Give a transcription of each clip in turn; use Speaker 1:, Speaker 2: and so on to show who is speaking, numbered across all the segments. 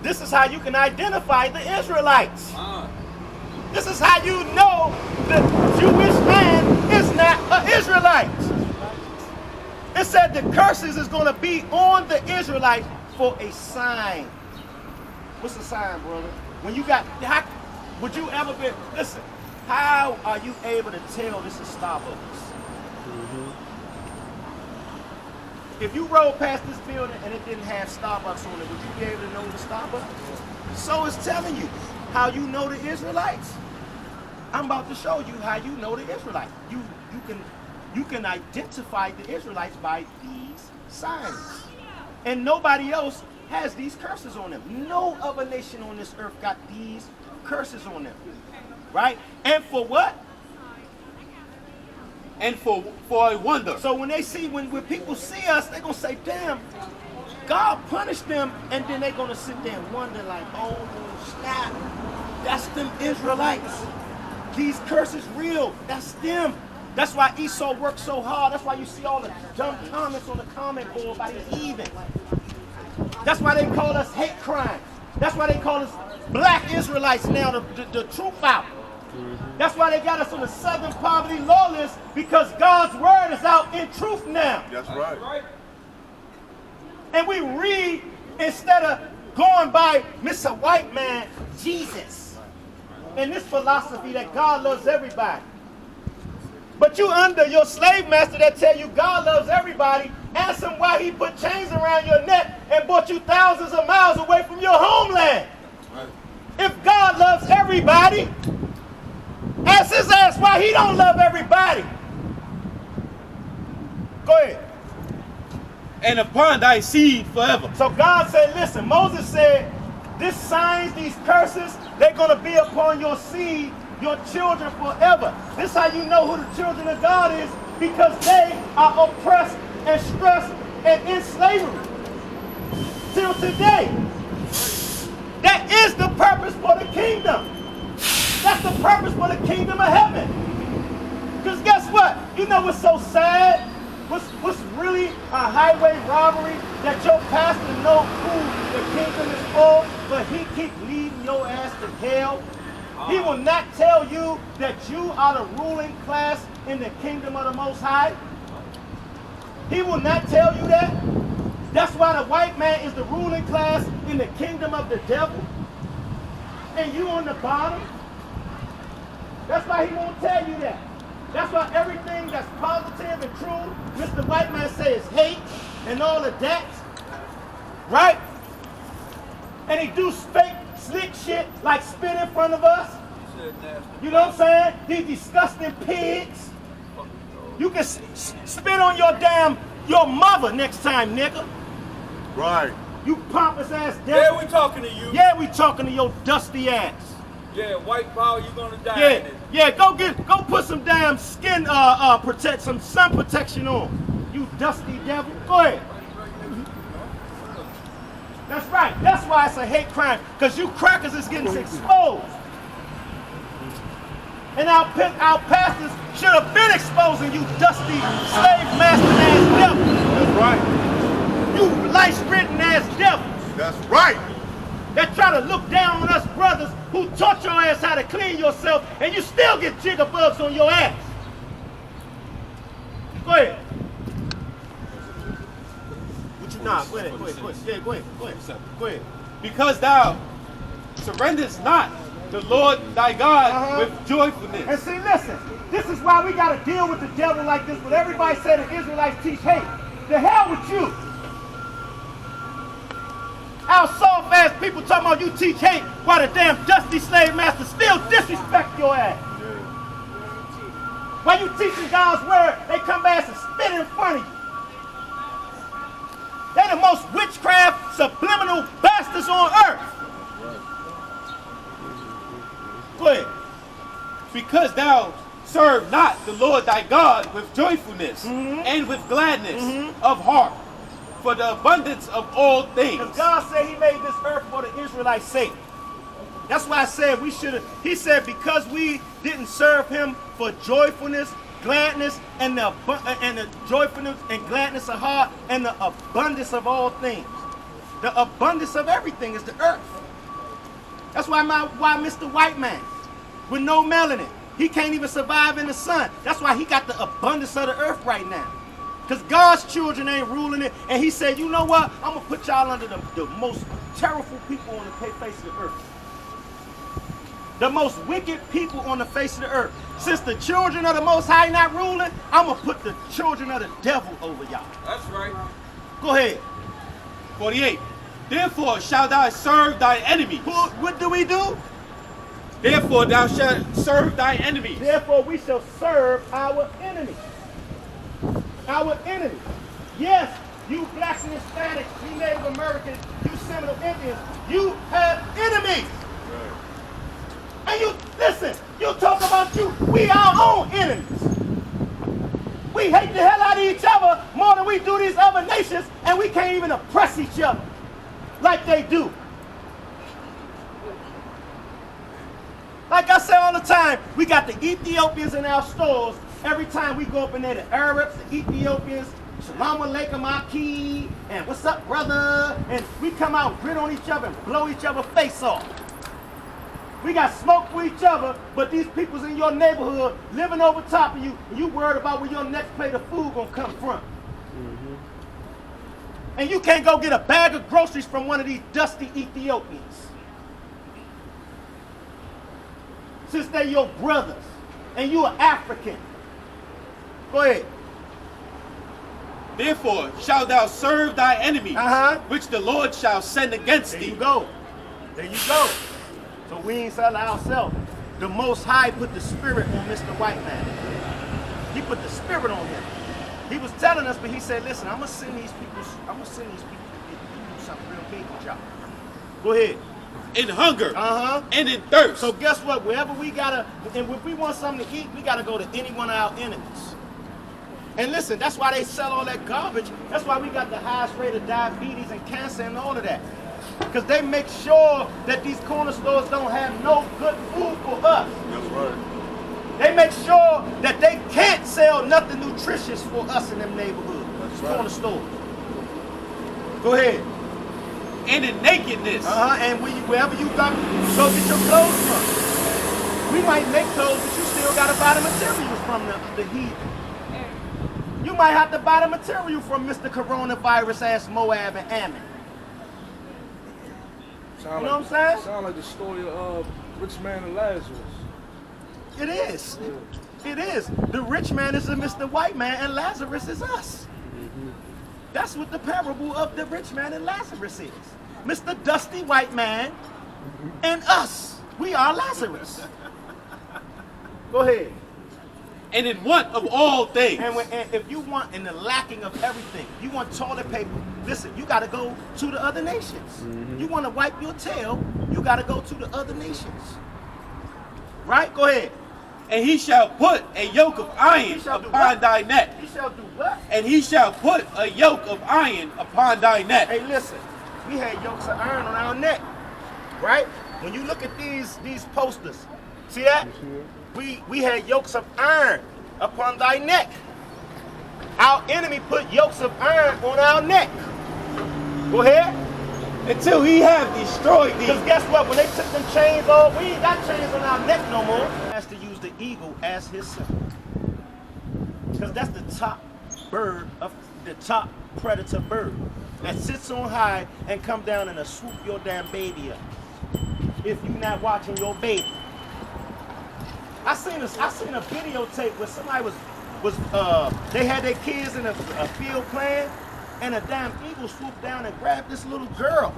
Speaker 1: This is how you can identify the Israelites. This is how you know the Jewish man is not an Israelite. It said the curses is going to be on the Israelites for a sign. What's a sign, brother? When you got, how, would you ever be, listen, how are you able to tell this is Starbucks? If you rode past this building and it didn't have Starbucks on it, would you be able to know the Starbucks? So it's telling you how you know the Israelites. I'm about to show you how you know the Israelites. You can identify the Israelites by these signs. And nobody else has these curses on them. No other nation on this earth got these curses on them. Right? And for what?
Speaker 2: And for a wonder.
Speaker 1: So when they see, when people see us, they're going to say, damn, God punished them. And then they're going to sit there and wonder like, oh, snap. That's them Israelites. These curses real. That's them. That's why Esau worked so hard. That's why you see all the dumb comments on the comment board by the heathen. That's why they call us hate crime. That's why they call us black Israelites now, the truth out. That's why they got us on the Southern Poverty Law List, because God's word is out in truth now.
Speaker 3: That's right.
Speaker 1: And we read instead of going by Mr. White Man, Jesus. And this philosophy that God loves everybody. But you under your slave master that tell you God loves everybody, ask him why he put chains around your neck and brought you thousands of miles away from your homeland. Right. If God loves everybody, ask his ass why he don't love everybody. Go ahead.
Speaker 2: And upon thy seed forever.
Speaker 1: So God said, listen, Moses said, these signs, these curses, they're going to be upon your seed, your children forever. This is how you know who the children of God is, because they are oppressed and stressed and in slavery till today. That is the purpose for the kingdom. That's the purpose for the kingdom of heaven. Because guess what? You know what's so sad? What's really a highway robbery? That your pastor know who the kingdom is for, but he keep leading your ass to hell. He will not tell you that you are the ruling class in the kingdom of the Most High. He will not tell you that. That's why the white man is the ruling class in the kingdom of the devil. And you on the bottom. That's why he won't tell you that. That's why everything that's positive and true, Mr. White Man says hate and all of that. Right? And he do fake, slick shit like spit in front of us. You know what I'm saying? These disgusting pigs. You can spit on your mother next time, nigga.
Speaker 3: Right.
Speaker 1: You pompous ass devil.
Speaker 4: Yeah, we talking to you.
Speaker 1: Yeah, we talking to your dusty ass.
Speaker 4: Yeah, white power, you gonna die.
Speaker 1: Yeah, go put some damn skin some sun protection on. You dusty devil. Go ahead. That's right. That's why it's a hate crime, because you crackers is getting exposed. And our pastors should have been exposing you dusty slave master ass devil.
Speaker 3: That's right.
Speaker 1: You lice-ridden ass devil.
Speaker 3: That's right.
Speaker 1: That try to look down on us brothers who taught your ass how to clean yourself, and you still get jitterbugs on your ass. Go ahead. What you nah, go ahead. Yeah, go ahead.
Speaker 2: Because thou surrenderest not the Lord thy God with joyfulness.
Speaker 1: And see, listen, this is why we got to deal with the devil like this, but everybody said the Israelites teach hate. The hell with you. Our soft ass people talking about you teach hate while the damn dusty slave master still disrespect your ass. While you teaching God's word, they come back and spit in front of you. They're the most witchcraft, subliminal bastards on earth. Go ahead.
Speaker 2: Because thou serve not the Lord thy God with joyfulness and with gladness of heart, for the abundance of all things.
Speaker 1: Because God said he made this earth for the Israelites' sake. That's why I said we should have, he said because we didn't serve him for joyfulness, gladness, and the joyfulness and gladness of heart and the abundance of all things. The abundance of everything is the earth. That's why Mr. White Man with no melanin, he can't even survive in the sun. That's why he got the abundance of the earth right now. Because God's children ain't ruling it. And he said, you know what? I'm going to put y'all under the most terrible people on the face of the earth. The most wicked people on the face of the earth. Since the children of the Most High not ruling, I'm going to put the children of the devil over y'all.
Speaker 4: That's right.
Speaker 1: Go ahead.
Speaker 2: 48. Therefore shalt thou serve thy enemies.
Speaker 1: What do we do?
Speaker 2: Therefore thou shalt serve thy enemies.
Speaker 1: Therefore we shall serve our enemies. Our enemies. Yes, you blacks and Hispanics, you Native Americans, you Seminole Indians, you have enemies. And you, listen, you talk about you, we our own enemies. We hate the hell out of each other more than we do these other nations, and we can't even oppress each other like they do. Like I say all the time, we got the Ethiopians in our stores. Every time we go up in there, the Arabs, the Ethiopians, Shalom Aleichem Aki, and what's up, brother? And we come out, grit on each other, and blow each other's face off. We got smoke for each other, but these people's in your neighborhood living over top of you, and you worried about where your next plate of food gonna come from. And you can't go get a bag of groceries from one of these dusty Ethiopians. Since they're your brothers, and you are African. Go ahead.
Speaker 2: Therefore shalt thou serve thy enemies, which the Lord shall send against thee.
Speaker 1: There you go. There you go. So we ain't selling ourselves. The Most High put the spirit on Mr. White Man. He put the spirit on him. He was telling us, but he said, listen, I'm gonna send these people to do something real big with y'all. Go ahead.
Speaker 2: In hunger and in thirst.
Speaker 1: So guess what? Wherever we gotta, and if we want something to eat, we gotta go to any one of our enemies. And listen, that's why they sell all that garbage. That's why we got the highest rate of diabetes and cancer and all of that. Because they make sure that these corner stores don't have no good food for us.
Speaker 3: That's right.
Speaker 1: They make sure that they can't sell nothing nutritious for us in them neighborhoods.
Speaker 3: That's right.
Speaker 1: Corner stores. Go ahead.
Speaker 2: And in nakedness.
Speaker 1: And wherever you go get your clothes from. We might make clothes, but you still got to buy the materials from the heat. You might have to buy the material from Mr. Coronavirus ass Moab and Ammon. You know what I'm saying?
Speaker 5: Sound like the story of rich man and Lazarus.
Speaker 1: It is. It is. The rich man is a Mr. White Man and Lazarus is us. That's what the parable of the rich man and Lazarus is. Mr. Dusty White Man and us. We are Lazarus. Go ahead.
Speaker 2: And in want of all things.
Speaker 1: And if you want, in the lacking of everything, you want toilet paper, listen, you got to go to the other nations. You want to wipe your tail, you got to go to the other nations. Right? Go ahead.
Speaker 2: And he shall put a yoke of iron upon thy neck.
Speaker 1: He shall do what?
Speaker 2: And he shall put a yoke of iron upon thy neck.
Speaker 1: Hey, listen, we had yokes of iron on our neck, right? When you look at these posters, see that? We had yokes of iron upon thy neck. Our enemy put yokes of iron on our neck. Go ahead.
Speaker 2: Until he have destroyed thee.
Speaker 1: Because guess what? When they took them chains off, we ain't got chains on our neck no more. He has to use the eagle as his symbol. Because that's the top bird of the top predator bird that sits on high and come down and swoop your damn baby up. If you're not watching your baby. I seen a videotape where somebody they had their kids in a field playing, and a damn eagle swooped down and grabbed this little girl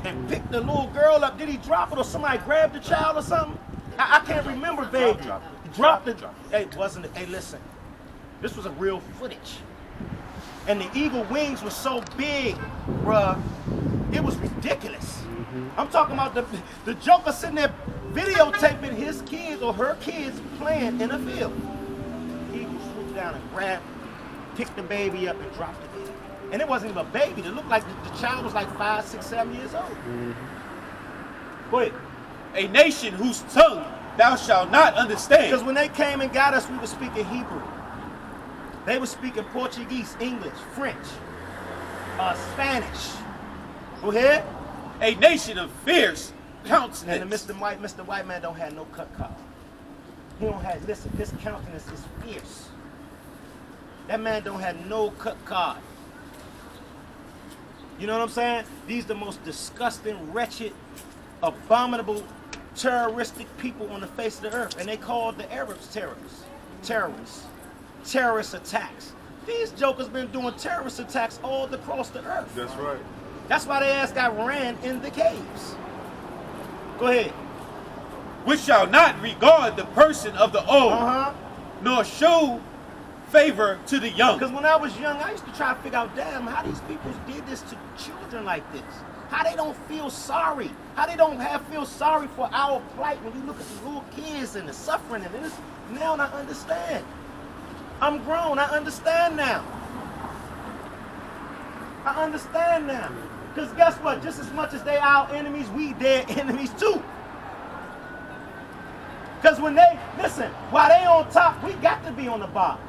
Speaker 1: and picked the little girl up. Did he drop it or somebody grabbed the child or something? I can't remember vaguely. Dropped it. Hey, wasn't it? Hey, listen. This was a real footage. And the eagle wings were so big, bruh, it was ridiculous. I'm talking about the joker sitting there videotaping his kids or her kids playing in a field. The eagle swooped down and grabbed, picked the baby up and dropped the baby. And it wasn't even a baby. It looked like the child was like 5, 6, 7 years old. Go ahead.
Speaker 2: A nation whose tongue thou shalt not understand.
Speaker 1: Because when they came and got us, we were speaking Hebrew. They were speaking Portuguese, English, French, Spanish. Go ahead.
Speaker 2: A nation of fierce countenance.
Speaker 1: And Mr. White Man don't have no cut card. He don't have, listen, his countenance is fierce. That man don't have no cut card. You know what I'm saying? These the most disgusting, wretched, abominable, terroristic people on the face of the earth. And they called the Arabs terrorists. Terrorist attacks. These jokers been doing terrorist attacks all across the earth.
Speaker 3: That's right.
Speaker 1: That's why they ass got ran in the caves. Go ahead.
Speaker 2: Which shall not regard the person of the old, nor show favor to the young.
Speaker 1: Because when I was young, I used to try to figure out, damn, how these people did this to children like this. How they don't feel sorry. How they don't feel sorry for our plight when you look at the little kids and the suffering. And this, now I understand. I'm grown. I understand now. I understand now. Because guess what? Just as much as they our enemies, we their enemies too. Because when they, listen, while they on top, we got to be on the bottom.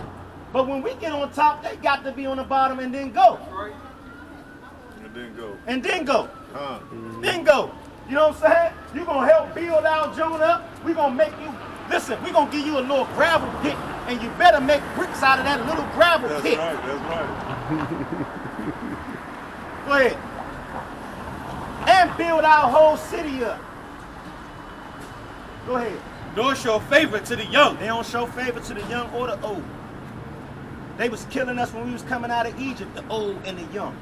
Speaker 1: But when we get on top, they got to be on the bottom and then go.
Speaker 3: And then go.
Speaker 1: And then go.
Speaker 3: Huh.
Speaker 1: Then go. You know what I'm saying? You're going to help build our Jonah up. We're going to make you, listen, we're going to give you a little gravel pit, and you better make bricks out of that little gravel pit.
Speaker 3: That's right. That's right.
Speaker 1: Go ahead. And build our whole city up. Go ahead.
Speaker 2: Nor show favor to the young.
Speaker 1: They don't show favor to the young or the old. They was killing us when we was coming out of Egypt, the old and the young.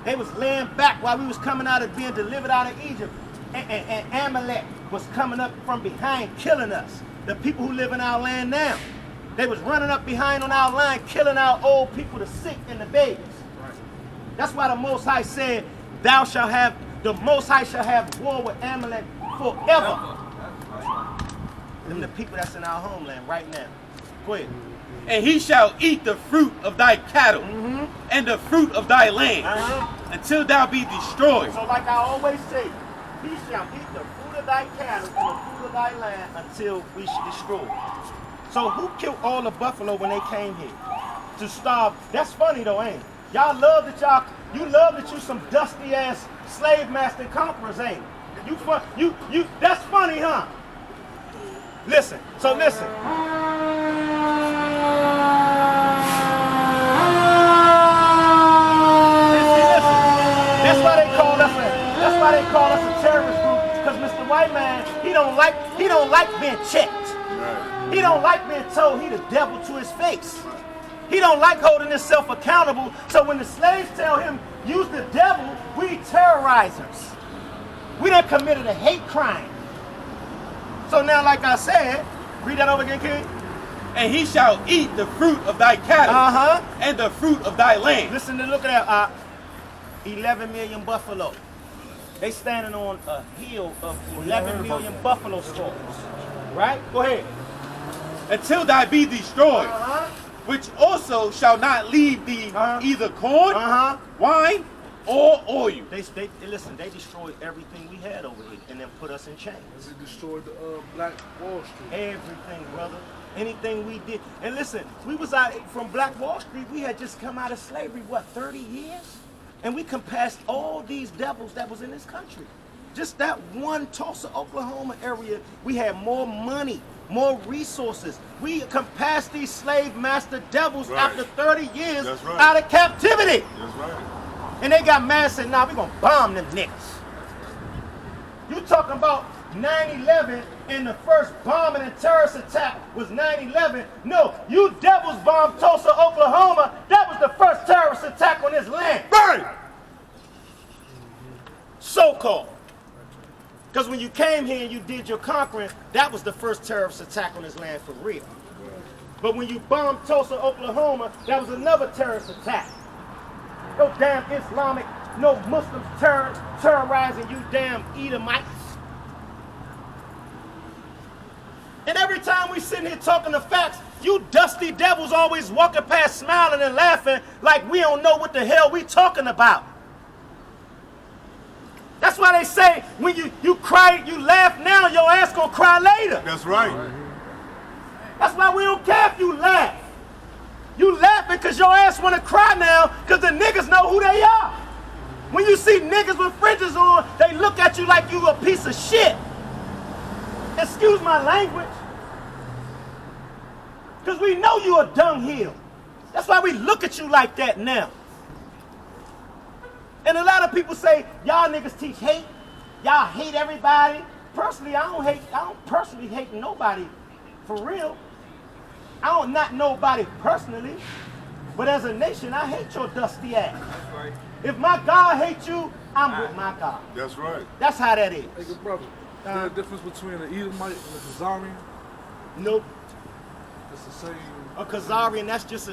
Speaker 1: They was laying back while we was coming out of being delivered out of Egypt. And Amalek was coming up from behind killing us. The people who live in our land now. They was running up behind on our line, killing our old people, the sick and the babies. Right. That's why the Most High said, the Most High shall have war with Amalek forever. Them the people that's in our homeland right now. Go ahead.
Speaker 2: And he shall eat the fruit of thy cattle and the fruit of thy land until thou be destroyed.
Speaker 1: So like I always say, he shall eat the fruit of thy cattle and the fruit of thy land until we should destroy. So who killed all the buffalo when they came here? To starve. That's funny though, ain't it? Y'all love that you love that you some dusty ass slave master conquerors, ain't it? That's funny, huh? Listen, so listen. That's why they call us a terrorist group, because Mr. White Man, he don't like being checked. Right. He don't like being told he the devil to his face. He don't like holding himself accountable. So when the slaves tell him, use the devil, we terrorizers. We done committed a hate crime. So now, like I said, read that over again, King.
Speaker 2: And he shall eat the fruit of thy cattle and the fruit of thy land.
Speaker 1: Listen to look at that. 11 million buffalo. They standing on a hill of 11 million buffalo skulls. Right? Go ahead.
Speaker 2: Until thou be destroyed, which also shall not leave thee either corn, wine, or oil.
Speaker 1: Listen, they destroyed everything we had over here and then put us in chains.
Speaker 5: They destroyed the Black Wall Street.
Speaker 1: Everything, brother. Anything we did. And listen, we was out from Black Wall Street. We had just come out of slavery, what, 30 years? And we compassed all these devils that was in this country. Just that one Tulsa, Oklahoma area, we had more money, more resources. We compassed these slave master devils after 30 years out of captivity.
Speaker 3: That's right.
Speaker 1: And they got mad and said, nah, we're going to bomb them niggas. You talking about 9/11 and the first bombing and terrorist attack was 9/11. No, you devils bombed Tulsa, Oklahoma. That was the first terrorist attack on this land.
Speaker 3: Right.
Speaker 1: So-called. Because when you came here and you did your conquering, that was the first terrorist attack on this land for real. But when you bombed Tulsa, Oklahoma, that was another terrorist attack. No damn Islamic, no Muslims terrorizing you damn Edomites. And every time we sitting here talking the facts, you dusty devils always walking past smiling and laughing like we don't know what the hell we talking about. That's why they say when you cry, you laugh now, your ass gonna cry later.
Speaker 3: That's right.
Speaker 1: That's why we don't care if you laugh. You laughing because your ass wanna cry now because the niggas know who they are. When you see niggas with fringes on, they look at you like you a piece of shit. Excuse my language. Because we know you a dunghill. That's why we look at you like that now. And a lot of people say, y'all niggas teach hate. Y'all hate everybody. Personally, I don't personally hate nobody for real. I don't not nobody personally. But as a nation, I hate your dusty ass.
Speaker 4: That's right.
Speaker 1: If my God hates you, I'm with my God.
Speaker 3: That's right.
Speaker 1: That's how that is.
Speaker 5: Hey, good brother. Is there a difference between an Edomite and a Khazarian?
Speaker 1: Nope.
Speaker 5: It's the same.
Speaker 1: A Khazarian, that's just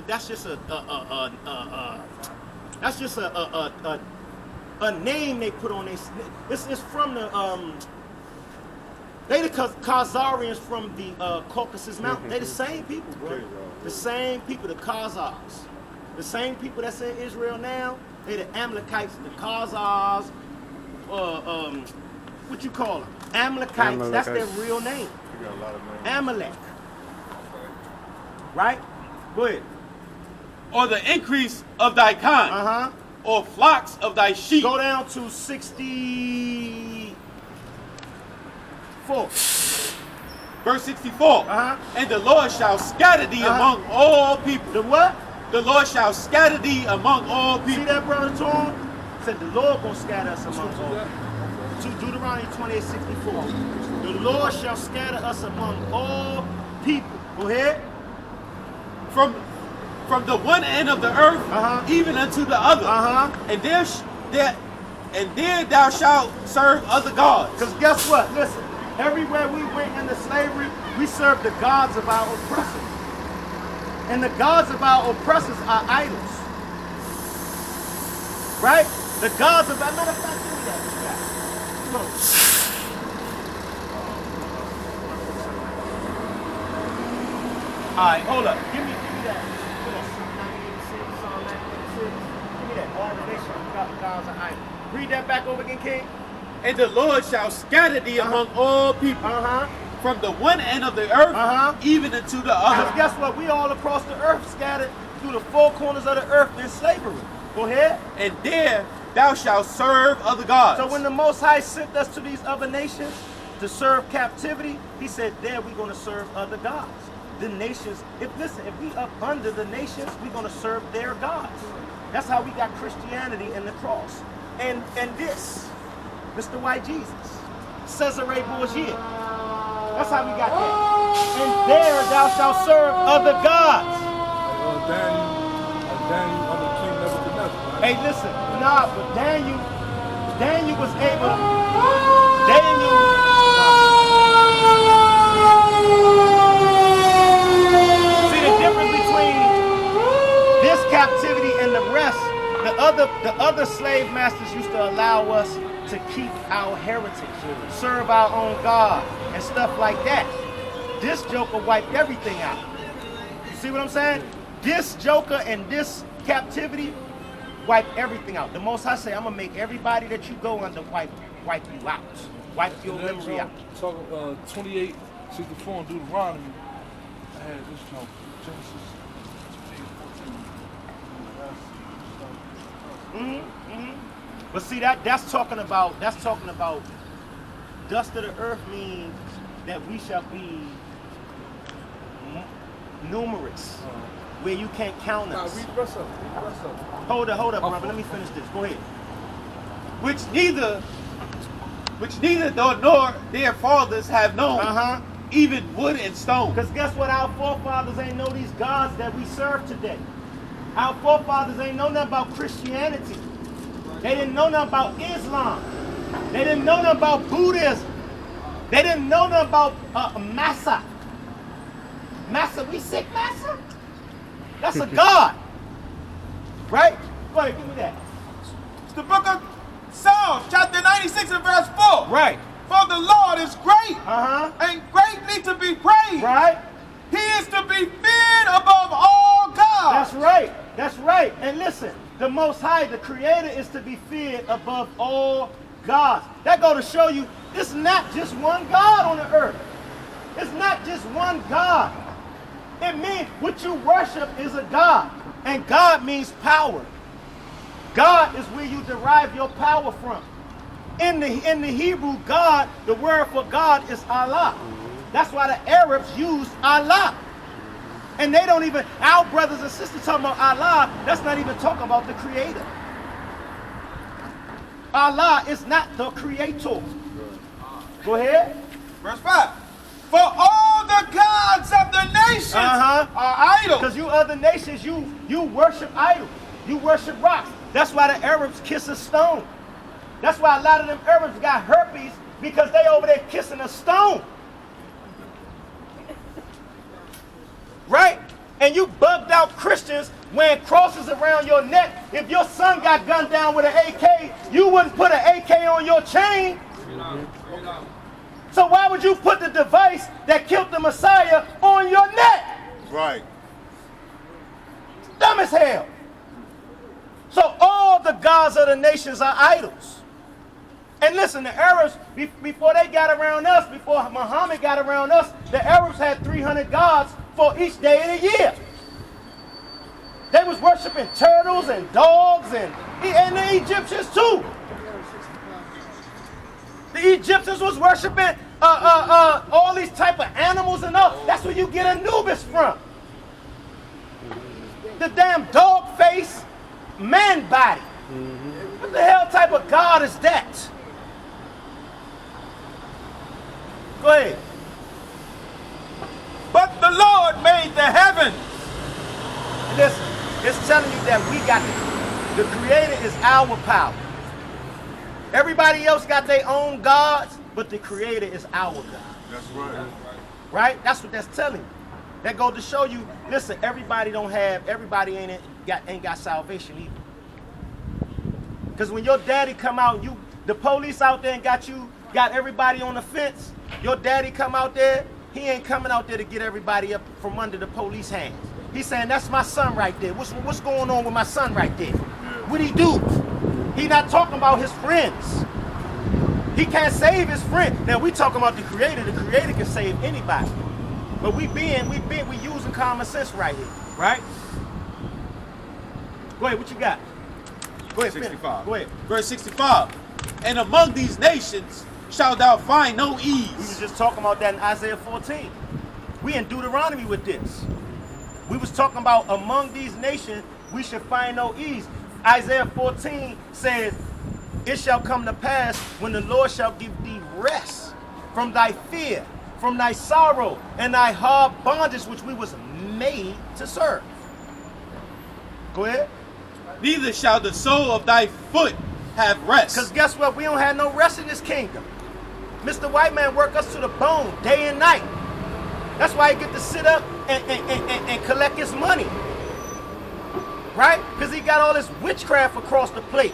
Speaker 1: a name they put on their. It's from the they the Khazarians from the Caucasus Mountain. They the same people, bro. The same people, the Khazars. The same people that's in Israel now. They the Amalekites, the Khazars. What you call them? Amalekites. That's their real name.
Speaker 3: You got a lot of names.
Speaker 1: Amalek. Right? Go ahead.
Speaker 2: Or the increase of thy kind,
Speaker 1: Uh-huh.
Speaker 2: or flocks of thy sheep.
Speaker 1: Go down to 64.
Speaker 2: Verse 64.
Speaker 1: Uh-huh.
Speaker 2: And the Lord shall scatter thee among all people.
Speaker 1: The what?
Speaker 2: The Lord shall scatter thee among all
Speaker 1: See
Speaker 2: people.
Speaker 1: that, brother Tom? Said the Lord gonna scatter us among all
Speaker 5: that?
Speaker 1: people. To Deuteronomy 28:64. The Lord shall scatter us among all people. Go ahead.
Speaker 2: From the one end of the earth, even unto the other. And there thou shalt serve other gods.
Speaker 1: Because guess what? Listen, everywhere we went into slavery, we served the gods of our oppressors. And the gods of our oppressors are idols. Right? The gods of our, matter of fact, give me that. Come on. All right, hold up. Give me that. Give me Psalm 96, Psalm 96. Give me that. All the nations without the gods are idols. Read that back over again, King.
Speaker 2: And the Lord shall scatter thee among all people. From the one end of the earth, even unto the
Speaker 1: Because
Speaker 2: other.
Speaker 1: guess what? We all across the earth scattered through the four corners of the earth in slavery. Go ahead.
Speaker 2: And there thou shalt serve other gods.
Speaker 1: So when the Most High sent us to these other nations to serve captivity, he said, there we're going to serve other gods. The nations, if we up under the nations, we're going to serve their gods. That's how we got Christianity and the cross. And this, Mr. White Jesus, Cesare Borgia. That's how we got that. And there thou shalt serve other gods.
Speaker 5: Daniel under King Nebuchadnezzar. Right?
Speaker 1: Hey, listen, nah, but Daniel was able, see the difference between this captivity and the rest. The other slave masters used to allow us to keep our heritage, serve our own God, and stuff like that. This joker wiped everything out. You see what I'm saying? This joker and this captivity wipe everything out. The Most High say, I'm gonna make everybody that you go under wipe you out. Wipe your memory out.
Speaker 5: Talking 28:64 in Deuteronomy. I had this joke. Genesis 28:14.
Speaker 1: But see that's talking about dust of the earth means that we shall be numerous, where you can't count
Speaker 5: Nah,
Speaker 1: us.
Speaker 5: read the rest of it.
Speaker 1: Hold up, brother. Let me finish this. Go ahead.
Speaker 2: Which neither nor their fathers have known, even wood and stone.
Speaker 1: Because guess what? Our forefathers ain't know these gods that we serve today. Our forefathers ain't know nothing about Christianity. They didn't know nothing about Islam. They didn't know nothing about Buddhism. They didn't know nothing about Massa. Massa, we sick Massa? That's a god. Right? Go ahead, give me that.
Speaker 2: It's the book of Psalms, chapter 96 and verse 4.
Speaker 1: Right.
Speaker 2: For the Lord is great and greatly to be praised.
Speaker 1: Right?
Speaker 2: He is to be feared above all gods.
Speaker 1: That's right. That's right. And listen, the Most High, the Creator, is to be feared above all gods. That go to show you, it's not just one God on the earth. It's not just one God. It means what you worship is a God. And God means power. God is where you derive your power from. In the Hebrew, God, the word for God is Allah. That's why the Arabs use Allah. And they don't even, our brothers and sisters talking about Allah, that's not even talking about the creator. Allah is not the creator. Go ahead.
Speaker 2: Verse 5. For all the gods of the nations are idols.
Speaker 1: Because you other nations, you worship idols. You worship rocks. That's why the Arabs kiss a stone. That's why a lot of them Arabs got herpes, because they over there kissing a stone. Right? And you bugged out Christians wearing crosses around your neck. If your son got gunned down with an AK, you wouldn't put an AK on your chain. So why would you put the device that killed the Messiah on your neck?
Speaker 3: Right.
Speaker 1: Dumb as hell. So all the gods of the nations are idols. And listen, the Arabs, before they got around us, before Muhammad got around us, the Arabs had 300 gods for each day of the year. They was worshiping turtles and dogs and the Egyptians too. The Egyptians was worshiping all these type of animals and all. That's where you get Anubis from. The damn dog face, man body. What the hell type of God is that? Go ahead.
Speaker 2: But the Lord made the heavens.
Speaker 1: Listen, it's telling you that we got the creator is our power. Everybody else got their own gods, but the creator is our God.
Speaker 3: That's right.
Speaker 1: Right? That's what that's telling you. That goes to show you, listen, everybody ain't got salvation either. Because when your daddy come out, the police out there and got everybody on the fence, your daddy come out there, he ain't coming out there to get everybody up from under the police hands. He's saying, that's my son right there. What's going on with my son right there? What'd he do? He not talking about his friends. He can't save his friend. Now we talking about the creator. The creator can save anybody. But we using common sense right here, right? Go ahead, what you got? Go ahead,
Speaker 2: 65.
Speaker 1: Go ahead.
Speaker 2: Verse 65. And among these nations shalt thou find no
Speaker 1: We
Speaker 2: ease.
Speaker 1: was just talking about that in Isaiah 14. We in Deuteronomy with this. We was talking about among these nations we should find no ease. Isaiah 14 says, it shall come to pass when the Lord shall give thee rest from thy fear, from thy sorrow, and thy hard bondage which we was made to serve. Go ahead.
Speaker 2: Neither shall the sole of thy foot have rest.
Speaker 1: Because guess what? We don't have no rest in this kingdom. Mr. White Man work us to the bone day and night. That's why he get to sit up and collect his money. Right? Because he got all this witchcraft across the place.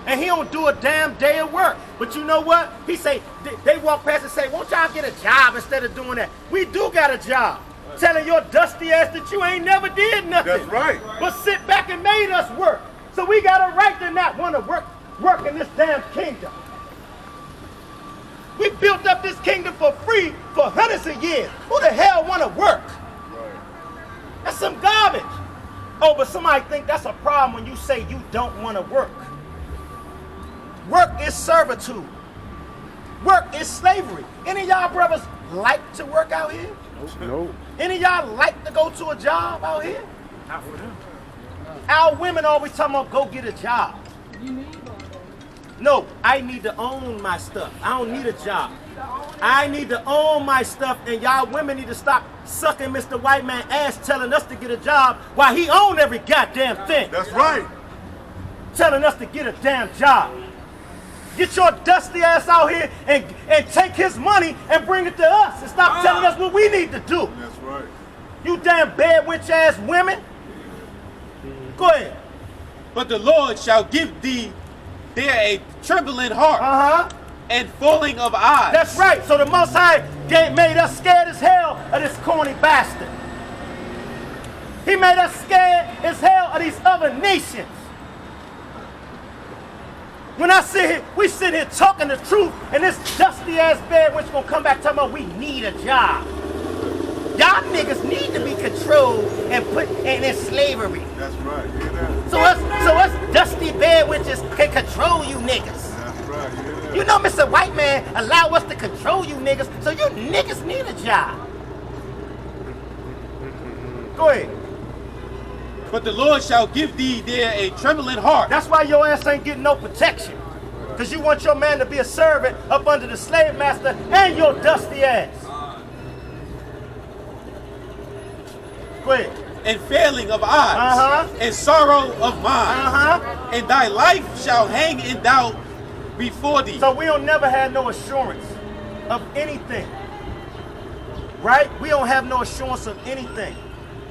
Speaker 1: And he don't do a damn day of work. But you know what? He say, they walk past and say, won't y'all get a job instead of doing that? We do got a job. Telling your dusty ass that you ain't never did nothing.
Speaker 3: That's right.
Speaker 1: But sit back and made us work. So we got a right to not want to work in this damn kingdom. We built up this kingdom for free for hundreds of years. Who the hell want to work? That's some garbage. Oh, but somebody think that's a problem when you say you don't want to work. Work is servitude. Work is slavery. Any of y'all brothers like to work out here?
Speaker 3: Nope.
Speaker 1: Any of y'all like to go to a job out here? Not for them. Our women always talking about go get a job. No, I need to own my stuff. I don't need a job. I need to own my stuff, and y'all women need to stop sucking Mr. White Man ass telling us to get a job while he own every goddamn thing.
Speaker 3: That's right.
Speaker 1: Telling us to get a damn job. Get your dusty ass out here and take his money and bring it to us and stop telling us what we need to do.
Speaker 3: That's right.
Speaker 1: You damn bad witch ass women. Go ahead.
Speaker 2: But the Lord shall give thee there a trembling heart and falling of eyes.
Speaker 1: That's right. So the Most High made us scared as hell of this corny bastard. He made us scared as hell of these other nations. When we sit here talking the truth, and this dusty ass bad witch gonna come back talking about we need a job. Y'all niggas need to be controlled and put in slavery.
Speaker 3: That's right. You hear that?
Speaker 1: So us dusty bed witches can control you niggas.
Speaker 3: That's right. You hear that?
Speaker 1: You know, Mr. White Man allow us to control you niggas, so you niggas need a job. Go ahead.
Speaker 2: But the Lord shall give thee there a trembling heart.
Speaker 1: That's why your ass ain't getting no protection. Because you want your man to be a servant up under the slave master and your dusty ass. Go ahead.
Speaker 2: And failing of eyes, and sorrow of mind, and thy life shall hang in doubt before thee.
Speaker 1: So we don't never have no assurance of anything. Right? We don't have no assurance of anything.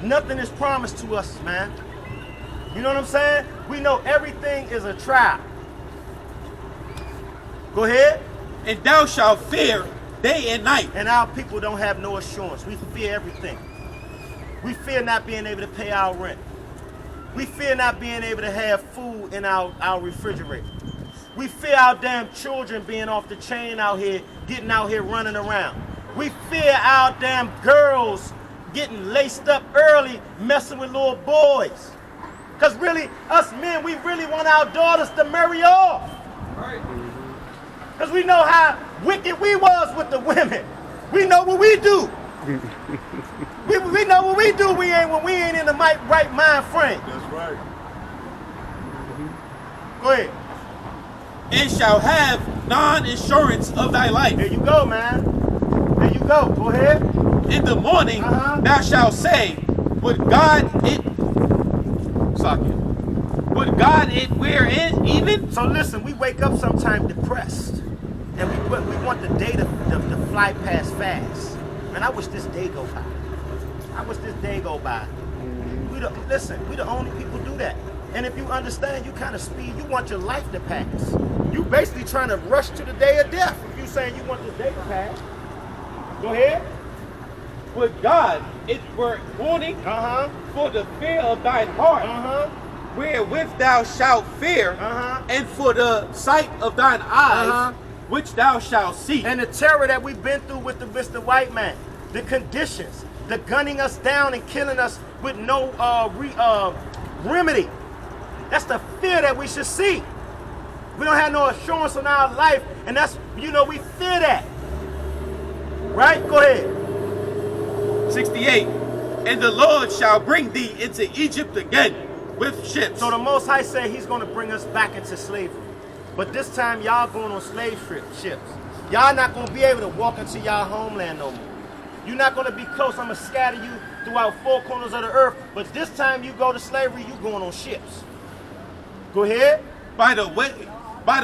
Speaker 1: Nothing is promised to us, man. You know what I'm saying? We know everything is a trial. Go ahead.
Speaker 2: And thou shalt fear day and night.
Speaker 1: And our people don't have no assurance. We fear everything. We fear not being able to pay our rent. We fear not being able to have food in our refrigerator. We fear our damn children being off the chain out here, getting out here running around. We fear our damn girls getting laced up early, messing with little boys. Because really, us men, we really want our daughters to marry off. Because we know how wicked we was with the women. We know what we do. we know what we do when we ain't in the right mind frame.
Speaker 3: That's right.
Speaker 1: Go ahead.
Speaker 2: And shall have non-insurance of thy life.
Speaker 1: There you go, man. There you go. Go ahead.
Speaker 2: In the morning thou shalt say, would God it wear in even?
Speaker 1: So listen, we wake up sometime depressed. And we want the day to fly past fast. Man, I wish this day go by. I wish this day go by. We the only people do that. And if you understand, you kind of speed, you want your life to pass. You basically trying to rush to the day of death. If you saying you want the day to pass. Go ahead.
Speaker 2: Would God it were morning for the fear of thine heart, wherewith thou shalt fear, and for the sight of thine eyes, which thou shalt see.
Speaker 1: And the terror that we've been through with the Mr. White Man, the conditions, the gunning us down and killing us with no remedy. That's the fear that we should see. We don't have no assurance on our life, and that's, we fear that. Right? Go ahead.
Speaker 2: 68. And the Lord shall bring thee into Egypt again with ships.
Speaker 1: So the Most High said he's going to bring us back into slavery. But this time y'all going on slave ships. Y'all not going to be able to walk into y'all homeland no more. You're not going to be close. I'm going to scatter you throughout four corners of the earth. But this time you go to slavery, you going on ships. Go ahead.
Speaker 2: By the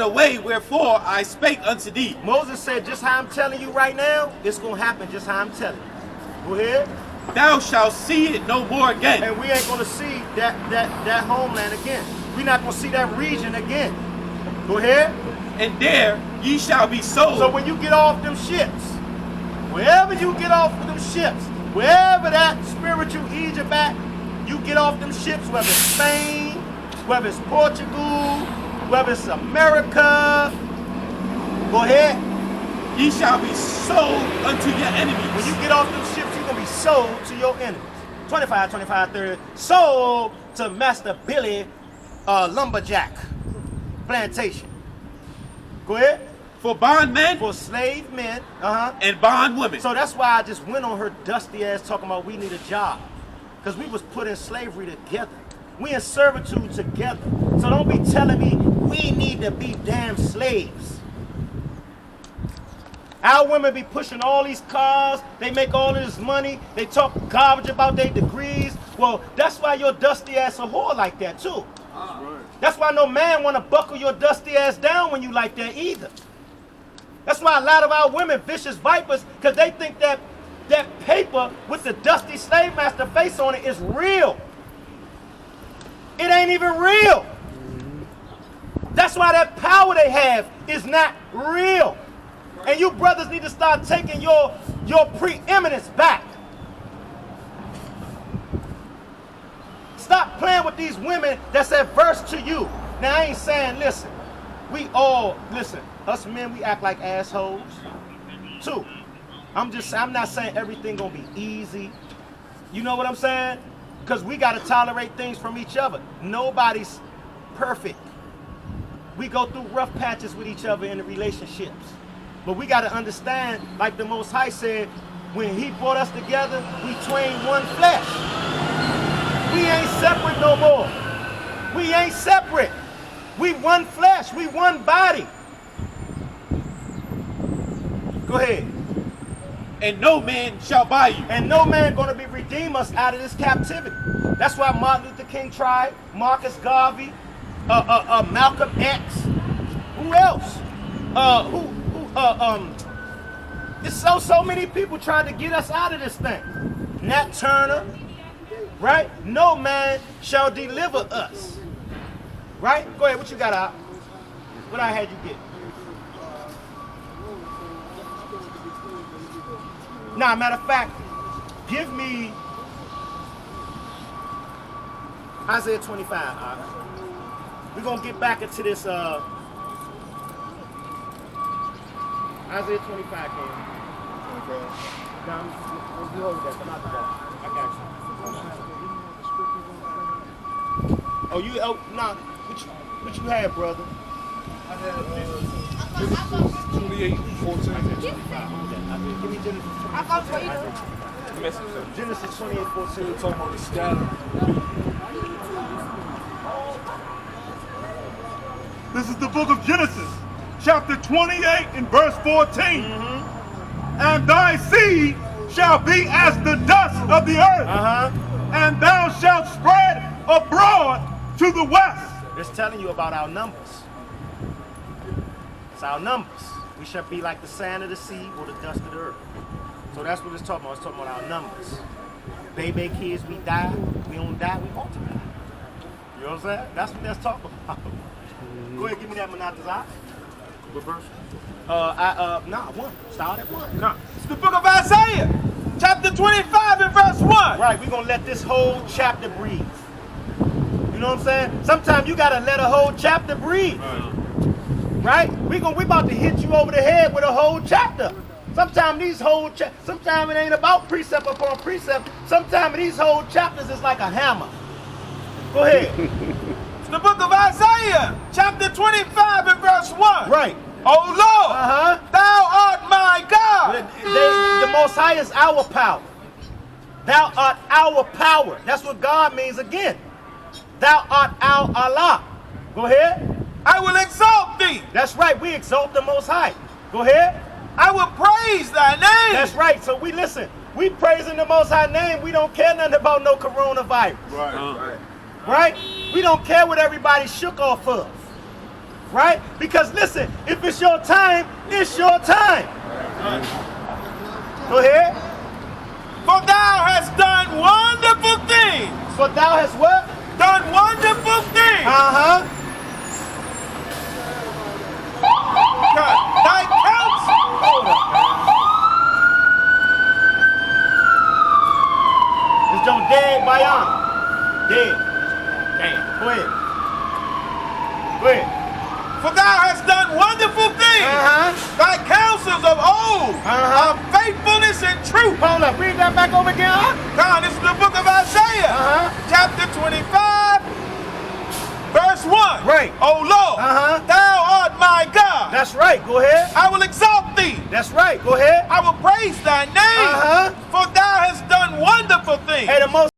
Speaker 2: way wherefore I spake unto thee.
Speaker 1: Moses said, just how I'm telling you right now, it's going to happen just how I'm telling you. Go ahead.
Speaker 2: Thou shalt see it no more again.
Speaker 1: And we ain't going to see that homeland again. We're not going to see that region again. Go ahead.
Speaker 2: And there ye shall be sold.
Speaker 1: So when you get off them ships, wherever you get off of them ships, wherever that spiritual Egypt at, you get off them ships, whether it's Spain, whether it's Portugal, whether it's America, go ahead.
Speaker 2: Ye shall be sold unto your enemies.
Speaker 1: When you get off them ships, you're going to be sold to your enemies. 25, 30. Sold to Master Billy Lumberjack Plantation. Go ahead.
Speaker 2: For bondmen.
Speaker 1: For slave men.
Speaker 2: And bondwomen.
Speaker 1: So that's why I just went on her dusty ass talking about we need a job. Because we was put in slavery together. We in servitude together. So don't be telling me we need to be damn slaves. Our women be pushing all these cars. They make all of this money. They talk garbage about their degrees. Well, that's why your dusty ass a whore like that too. That's why no man want to buckle your dusty ass down when you like that either. That's why a lot of our women vicious vipers, because they think that paper with the dusty slave master face on it is real. It ain't even real. That's why that power they have is not real. And you brothers need to start taking your preeminence back. Stop playing with these women that's adverse to you. Now, I ain't saying, listen, us men, we act like assholes, too. I'm not saying everything gonna be easy. You know what I'm saying? Because we gotta tolerate things from each other. Nobody's perfect. We go through rough patches with each other in the relationships. But we gotta understand, like the Most High said, when he brought us together, we twain one flesh. We ain't separate no more. We ain't separate. We one flesh, we one body. Go ahead.
Speaker 2: And no man shall buy you.
Speaker 1: And no man gonna be redeem us out of this captivity. That's why Martin Luther King tried, Marcus Garvey, Malcolm X. Who else? It's so many people trying to get us out of this thing. Nat Turner, right? No man shall deliver us. Right? Go ahead, what you got out? What I had you get? Nah, matter of fact, give me Isaiah 25. We're going to get back into this Isaiah 25, King. Now, you hold that. Come out the back. I got you. Oh, nah. What you had, brother?
Speaker 5: I had 28:14.
Speaker 1: Give me Genesis 28. Genesis 28:14.
Speaker 5: Talking about the scatter.
Speaker 3: This is the book of Genesis, chapter 28 and verse 14. And thy seed shall be as the dust of the earth, and thou shalt spread abroad to the west.
Speaker 1: It's telling you about our numbers. It's our numbers. We shall be like the sand of the sea or the dust of the earth. So that's what it's talking about. It's talking about our numbers. Baby kids, we die. We don't die, we multiply. You know what I'm saying? That's what that's talking about. Go ahead, give me that Yaqataz.
Speaker 3: What verse?
Speaker 1: One. Start at one.
Speaker 2: No. It's the book of Isaiah, chapter 25 and verse 1.
Speaker 1: Right, we're going to let this whole chapter breathe. You know what I'm saying? Sometimes you got to let a whole chapter breathe. Right? We about to hit you over the head with a whole chapter. Sometimes sometimes it ain't about precept upon precept. Sometimes these whole chapters is like a hammer. Go ahead.
Speaker 2: It's the book of Isaiah, chapter 25 and verse 1.
Speaker 1: Right.
Speaker 2: Oh Lord, thou art my God.
Speaker 1: The Most High is our power. Thou art our power. That's what God means again. Thou art our Allah. Go ahead.
Speaker 2: I will exalt thee.
Speaker 1: That's right. We exalt the Most High. Go ahead.
Speaker 2: I will praise thy name.
Speaker 1: That's right. So we listen. We praising the Most High name. We don't care nothing about no coronavirus. Right? We don't care what everybody shook off of. Right? Because listen, if it's your time, it's your time. Go ahead.
Speaker 2: For thou hast done wonderful things.
Speaker 1: For thou hast what?
Speaker 2: Done wonderful things. Thy counsel.
Speaker 1: It's John dead Bayan. Dead. Damn. Go ahead. Go ahead.
Speaker 2: For thou hast done wonderful things. Thy counsels of old are faithfulness and truth.
Speaker 1: Hold up. Read that back over again.
Speaker 2: God, this is the book of Isaiah, chapter 25, verse 1.
Speaker 1: Right.
Speaker 2: Oh Lord, thou art my God.
Speaker 1: That's right. Go ahead.
Speaker 2: I will exalt thee.
Speaker 1: That's right. Go ahead.
Speaker 2: I will praise thy name, for thou hast done wonderful things.
Speaker 1: Hey, the Most